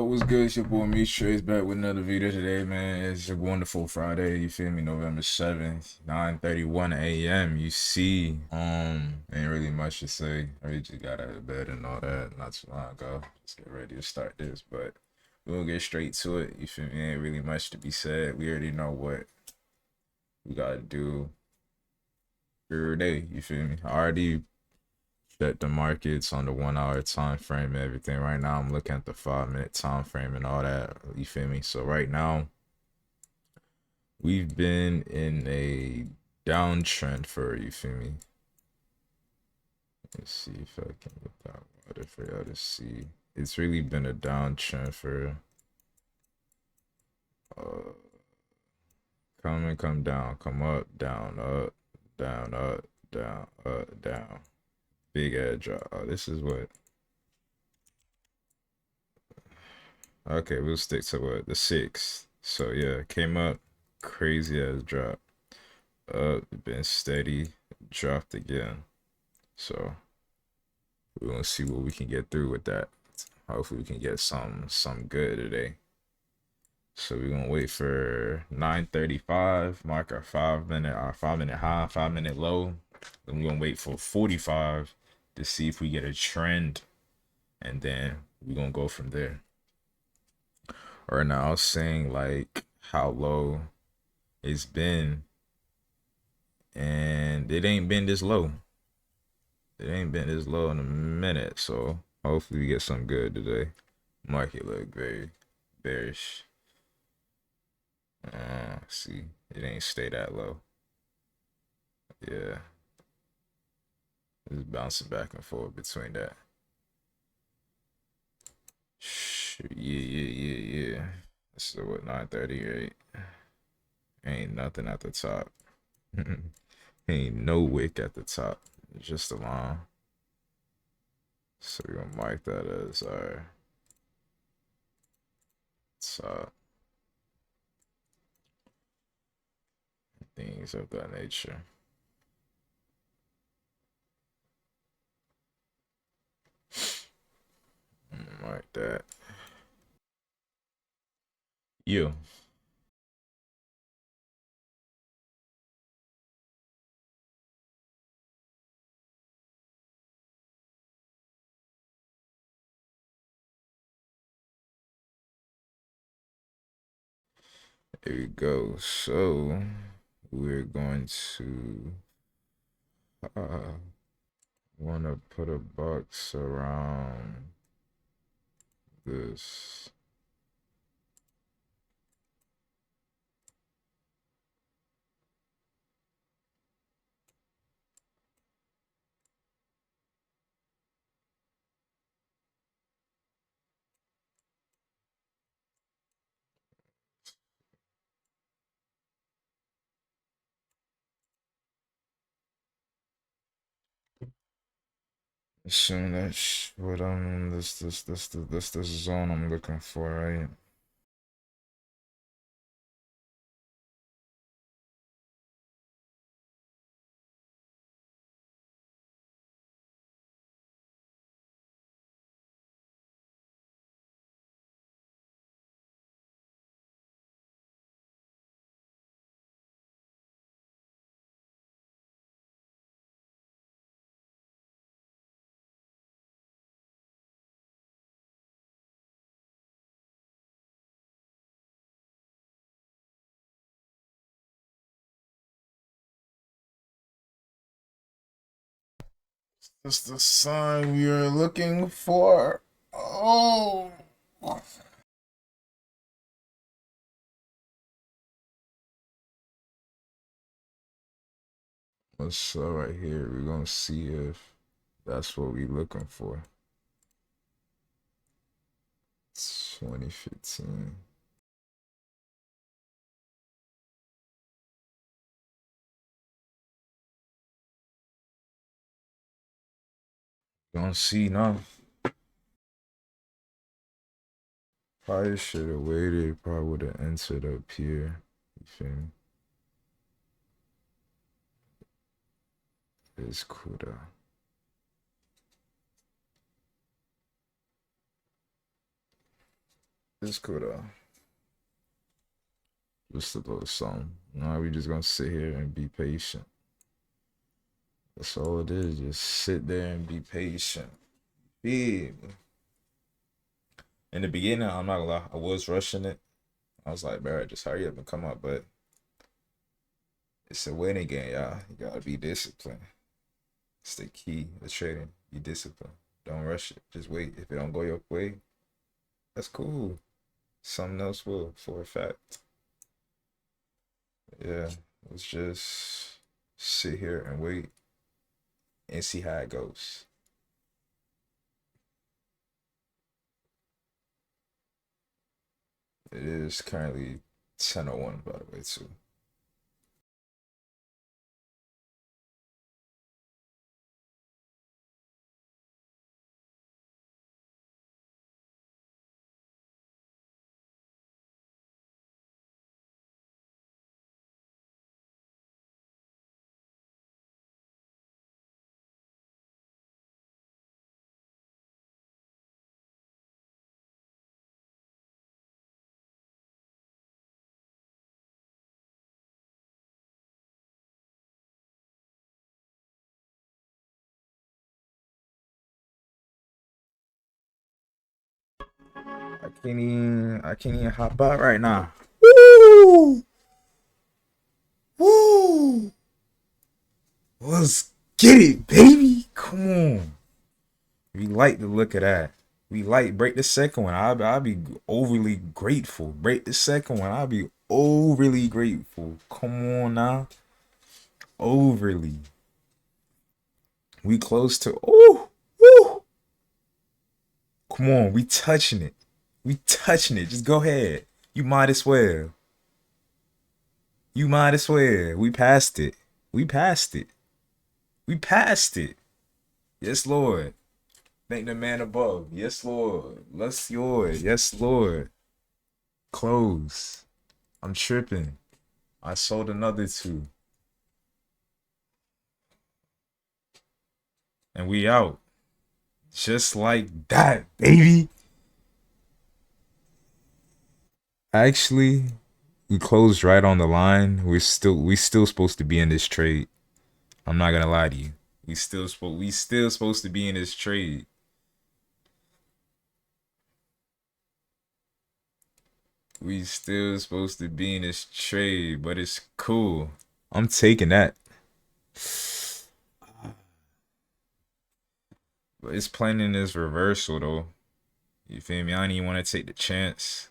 Yo, what's good? It's your boy Meetch back with another video today, man. It's a wonderful Friday, you feel me? November 7th, 9:31 a.m. You see, ain't really much to say. I really just got out of bed and all that not too long ago. Just get ready to start this, but we'll get straight to it. You feel me? Ain't really much to be said. We already know what we gotta do every day, you feel me? I already set the markets on the 1 hour time frame and everything. Right now I'm looking at the 5 minute time frame and all that. You feel me? So right now we've been in a downtrend for, you feel me? Let's see if I can get that water for y'all to see. It's really been a downtrend for uh come down, come up, down, up, down, down. Big ass drop. Oh, this is what. Okay, we'll stick to what the 6. So yeah, came up, crazy ass drop. Up, been steady, dropped again. So we're gonna see what we can get through with that. Hopefully we can get some good today. So we're gonna wait for 9:35, mark our 5 minute high, 5 minute low. Then we're gonna wait for 45 to see if we get a trend, and then we're gonna go from there. Right now, I was saying like how low it's been, and it ain't been this low. It ain't been this low in a minute, so hopefully we get some good today. Market look very bearish. See, it ain't stay that low. Yeah, it's bouncing back and forth between that. Yeah. This is what 9:38. Ain't nothing at the top. Ain't no wick at the top. It's just a line. So we're gonna mark that as our top. Things of that nature. Mark that. You. There we go. So we're going to want to put a box around this. Assume that's what I'm this zone I'm looking for, right? That's the sign we are looking for. Oh. Let's right here. We're gonna see if that's what we're looking for. 2015. Gonna see now. Probably should have waited. Probably would have entered up here. You feel me? It's cool. It's kuda. It's cool though. Just a little something. No, we just gonna sit here and be patient. That's all it is. Just sit there and be patient. Be in the beginning, I'm not gonna lie, I was rushing it. I was like, bro, just hurry up and come up. But it's a winning game, y'all. You gotta be disciplined. It's the key of trading. Be disciplined. Don't rush it. Just wait. If it don't go your way, that's cool. Something else will, for a fact. Yeah, let's just sit here and wait and see how it goes. It is currently 10:01, by the way, too. I can't even hop out right now. Woo! Woo! Let's get it, baby. Come on. We like the look of that. We like break the second one. I'll be overly grateful. Break the second one. I'll be overly grateful. Come on now. Overly. We close to ooh. Come on, we touching it. We touching it. Just go ahead. You might as well. You might as well. We passed it. We passed it. We passed it. Yes, Lord. Thank the man above. Yes, Lord. Let's Lord. Yes, Lord. Close. I'm tripping. I sold another two. And we out. Just like that, baby. Actually, we closed right on the line. We still supposed to be in this trade. I'm not gonna lie to you. We still supposed to be in this trade. We still supposed to be in this trade, but it's cool. I'm taking that. But it's planning this reversal though. You feel me? I don't even want to take the chance.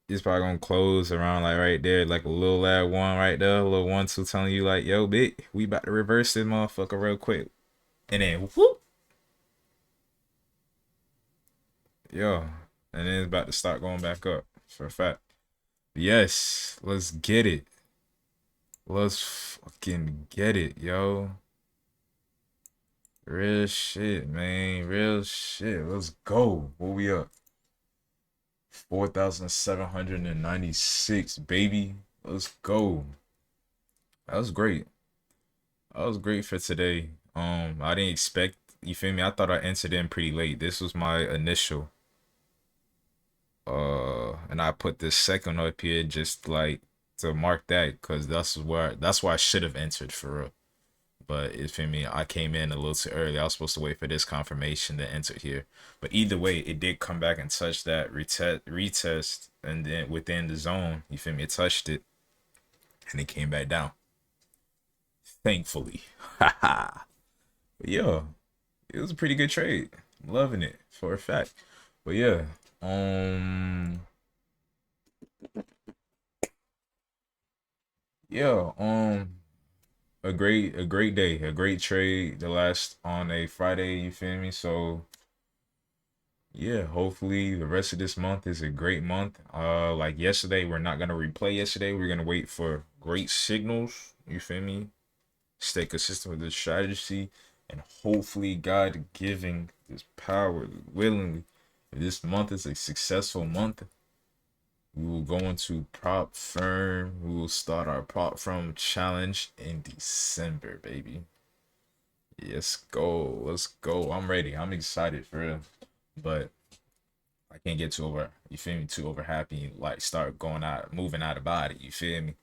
It's probably gonna close around like right there, like a little lad one right there, a little 1-2 telling you like, yo, big, we about to reverse this motherfucker real quick. And then whoop, yo. And then it's about to start going back up for a fact. Yes, let's get it. Let's fucking get it, yo. Real shit, man. Real shit. Let's go. What we up? 4,796, baby. Let's go. That was great. That was great for today. I didn't expect, you feel me? I thought I entered in pretty late. This was my initial. And I put this second up here just like to mark that because that's where I should have entered for real. But you feel me? I came in a little too early. I was supposed to wait for this confirmation to enter here. But either way, it did come back and touch that retest, and then within the zone, you feel me? It touched it, and it came back down. Thankfully, haha. But yeah, it was a pretty good trade. I'm loving it for a fact. But yeah, um, yeah, a great day, a great trade. The last on a Friday, you feel me? So yeah, hopefully the rest of this month is a great month. Like yesterday, we're not gonna replay yesterday. We're gonna wait for great signals. You feel me? Stay consistent with the strategy, and hopefully, God giving this power willingly. If this month is a successful month, we will go into prop firm. We will start our prop firm challenge in December, baby. Let's go. Let's go. I'm ready. I'm excited for real. but I can't get too over, you feel me, too over happy, like start going out, moving out of body, you feel me?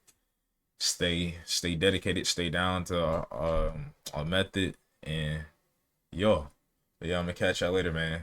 Stay dedicated, stay down to our method, and yo, but yeah, I'm gonna catch y'all later, man.